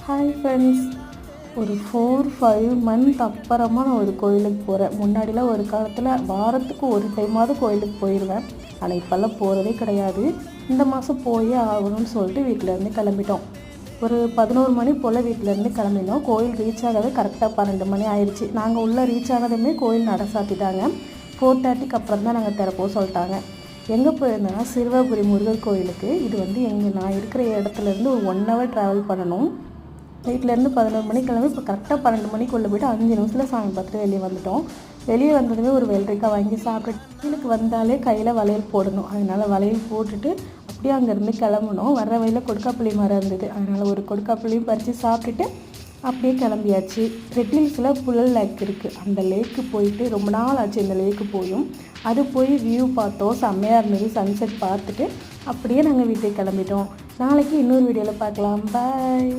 Hi friends, ஒரு 4-5 month அப்புறமா நான் ஒரு கோயிலுக்கு போகிறேன். முன்னாடிலாம் ஒரு காலத்தில் வாரத்துக்கு ஒரு டைமாவது கோயிலுக்கு போயிடுவேன். ஆனால் இப்போல்லாம் போகிறதே கிடையாது. இந்த மாதம் போயே ஆகணும்னு சொல்லிட்டு வீட்டிலேருந்து கிளம்பிட்டோம். ஒரு 11 மணி போல் வீட்டிலேருந்து கிளம்பினோம். கோயில் ரீச் ஆகவே கரெக்டாக 12 மணி ஆயிடுச்சு. நாங்கள் உள்ளே ரீச் ஆனதுமே கோயில் நட சாத்திட்டாங்க. 4:30க்கு அப்புறம் தான் நாங்கள் திறப்போம் சொல்லிட்டாங்க. எங்கே போயிருந்தோன்னா சிறுவாபுரி முருகர் கோயிலுக்கு. இது நான் இருக்கிற இடத்துலேருந்து ஒரு 1 hour ட்ராவல் பண்ணணும். வீட்டிலேருந்து 11 மணிக்கு கிளம்பி இப்போ கரெக்டாக 12 மணிக்குள்ளே போய்ட்டு 5 நிமிஷத்தில் சாமி பார்த்துட்டு வெளியே வந்துட்டோம். வெளியே வந்ததுமே ஒரு வெள்ளரிக்காய் வாங்கி சாப்பிட்டு, கோயிலுக்கு வந்தாலே கையில் வளையல் போடணும். அதனால் வளையல் போட்டுட்டு அப்படியே அங்கேருந்து கிளம்பணும். வர்ற வழியில் கொடுக்காப்புளி மரம் இருந்தது. அதனால் ஒரு கொடுக்காப்புளியும் பறித்து சாப்பிட்டுட்டு அப்படியே கிளம்பியாச்சு. ரெட் ஹில்ஸில் புழல் லேக் இருக்குது. அந்த லேக்கு போயிட்டு ரொம்ப நாள் ஆச்சு இந்த லேக்கு போயும். அது போய் வியூ பார்த்தோம். செம்மையாக இருந்தது. சன்செட் பார்த்துட்டு அப்படியே நாங்கள் வீட்டுக்கு கிளம்பிட்டோம். நாளைக்கு இன்னொரு வீடியோவில் பார்க்கலாம். பாய்.